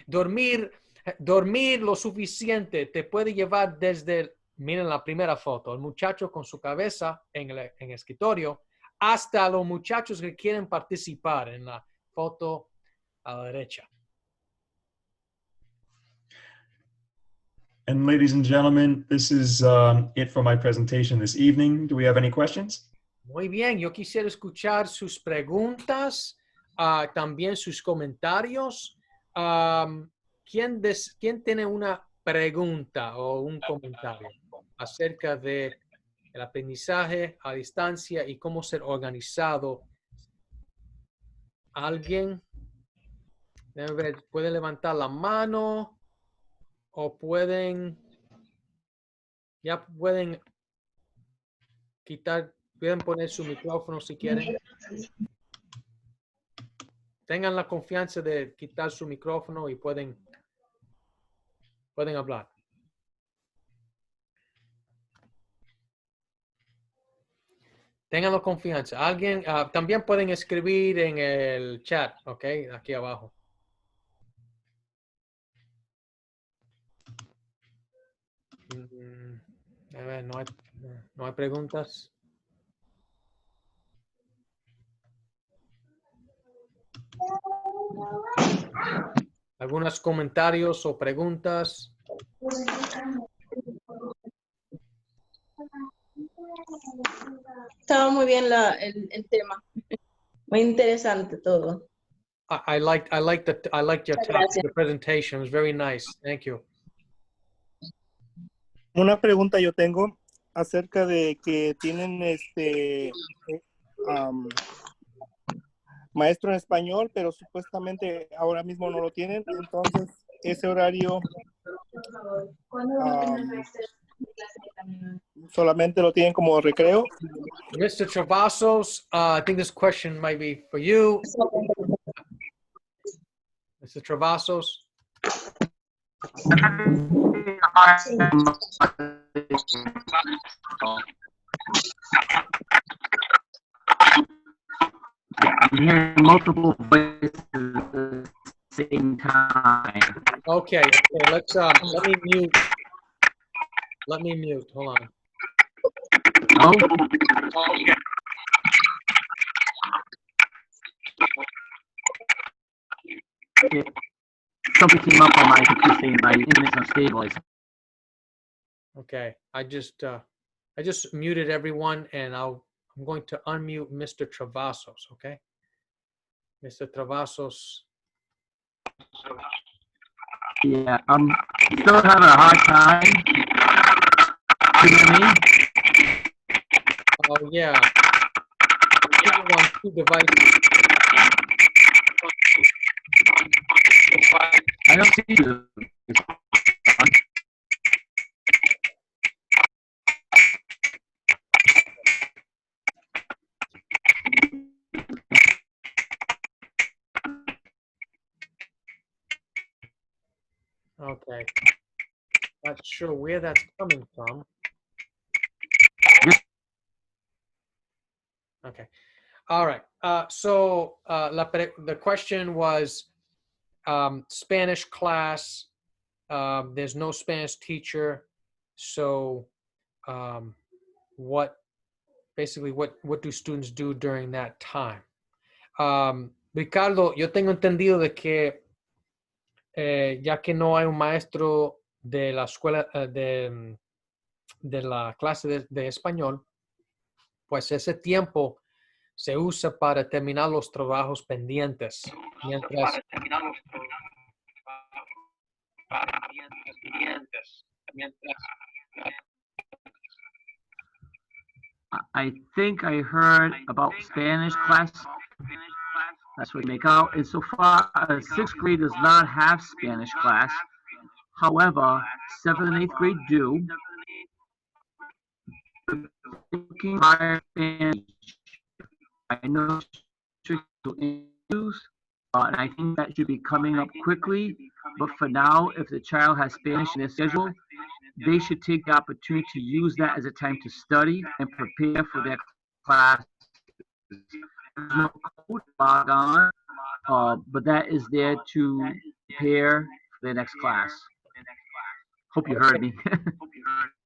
dormir lo suficiente te puede llevar desde, miren la primera foto, el muchacho con su cabeza en el escritorio, hasta los muchachos que quieren participar en la foto a la derecha. And ladies and gentlemen, this is it for my presentation this evening. Do we have any questions? Muy bien, yo quisiera escuchar sus preguntas, también sus comentarios. ¿Quién tiene una pregunta o un comentario acerca de el aprendizaje a distancia y cómo ser organizado? ¿Alguien? Déjame ver, ¿pueden levantar la mano? ¿O pueden pueden poner su micrófono si quieren? Tengan la confianza de quitar su micrófono y pueden hablar. Tengan la confianza. Alguien, también pueden escribir en el chat, ¿ok? Aquí abajo. A ver, no hay preguntas. ¿Algunos comentarios o preguntas? Estaba muy bien el tema. Muy interesante todo. I liked your Muchas topic, gracias. the presentation. It was very nice. Thank you. Una pregunta yo tengo acerca de que tienen maestro en español, pero supuestamente ahora mismo no lo tienen. Entonces, ese horario solamente lo tienen como recreo. Mr. Travasos, I think this question might be for you. Mr. Travasos. I'm hearing multiple voices at the same time. Okay, let's let me mute. Let me mute. Hold on. Oh, something came up on my computer saying my internet's unstable. Okay, I just muted everyone, and I'm going to unmute Mr. Travasos. Okay, Mr. Travasos. Yeah, I'm still having a hard time. You know what I mean? Oh yeah. You're on 2 devices. I don't see you. Okay. Not sure where that's coming from. Okay. All right. So the question was Spanish class. There's no Spanish teacher. So what do students do during that time? Ricardo, yo tengo entendido de que ya que no hay un maestro de la escuela de la clase de español, pues ese tiempo se usa para terminar los trabajos pendientes. Mientras I think I heard about Spanish class. That's what we make out. And so far, 6th grade does not have Spanish class. However, 7th and 8th grade do. Looking higher Spanish, I know and I think that should be coming up quickly. But for now, if the child has Spanish in their schedule, they should take the opportunity to use that as a time to study and prepare for their class. There's no code log on, but that is there to prepare for the next class. Hope you heard me.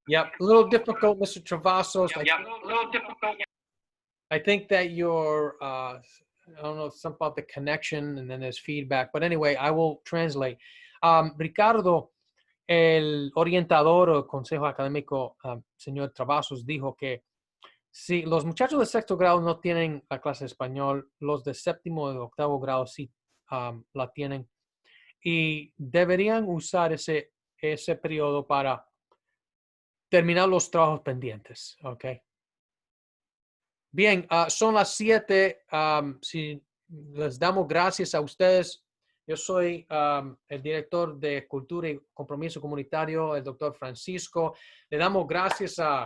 Yep, a little difficult, Mr. Travasos. I think that you're, I don't know, something about the connection, and then there's feedback. But anyway, I will translate. Ricardo, el orientador o consejo académico, señor Travasos, dijo que si los muchachos de 6º grado no tienen la clase de español, los de 7º y 8º grado sí la tienen. Y deberían usar ese periodo para terminar los trabajos pendientes, ¿ok? Bien, son las 7. Si les damos gracias a ustedes. Yo soy el director de Cultura y Compromiso Comunitario, el doctor Francisco. Le damos gracias a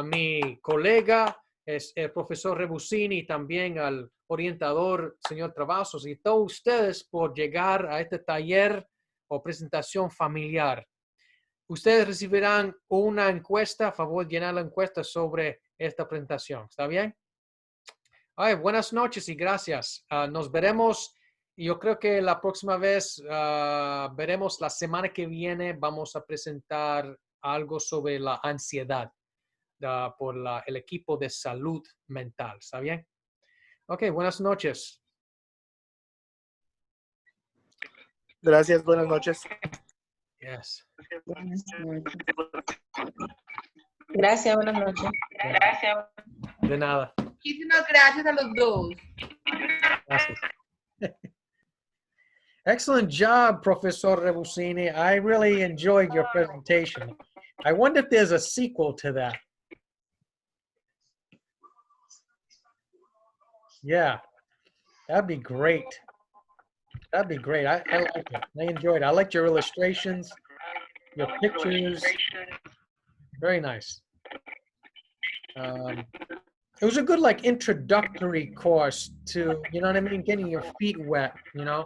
mi colega, el profesor Rebussini, y también al orientador, señor Travasos, y todos ustedes por llegar a este taller o presentación familiar. Ustedes recibirán una encuesta, a favor de llenar la encuesta sobre esta presentación. ¿Está bien? Ay, buenas noches y gracias. Nos veremos. Yo creo que la próxima vez veremos la semana que viene. Vamos a presentar algo sobre la ansiedad por el equipo de salud mental. ¿Está bien? Ok, buenas noches. Gracias, buenas noches. Yes. Buenas noches. Gracias, buenas noches. De nada. Muchísimas gracias a los dos. Gracias. Excellent job, Profesor Rebussini. I really enjoyed your presentation. I wonder if there's a sequel to that. Yeah, that'd be great. That'd be great. I like it. I enjoyed it. I liked your illustrations, your pictures. Very nice. It was a good like introductory course to, you know what I mean, getting your feet wet, you know.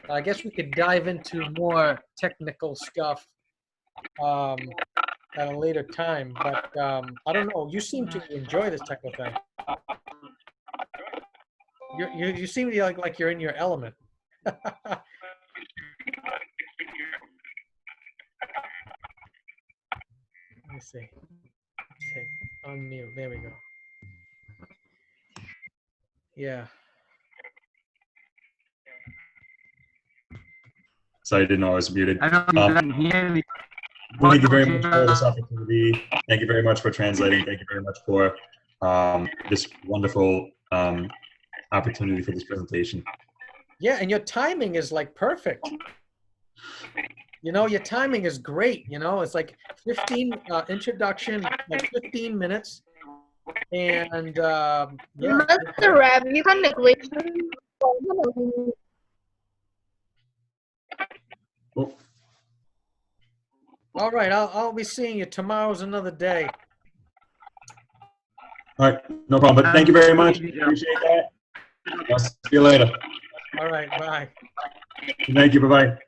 I guess we could dive into more technical stuff at a later time, but I don't know. You seem to enjoy this type of thing. You seem to be like you're in your element. Let me see. Okay, unmute. There we go. Yeah. Sorry, I didn't know I was muted. I don't know if you can hear me. Thank you very much for this opportunity. Thank you very much for translating. Thank you very much for this wonderful opportunity for this presentation. Yeah, and your timing is like perfect. You know, your timing is great. You know, it's like 15 introduction, like 15 minutes. And yeah. Mr. Reb, you can glitch. Oh, All right, I'll be seeing you. Tomorrow's another day. all right, no problem. But thank you very much. Appreciate that. I'll see you later. All right, bye. Thank you. Bye-bye.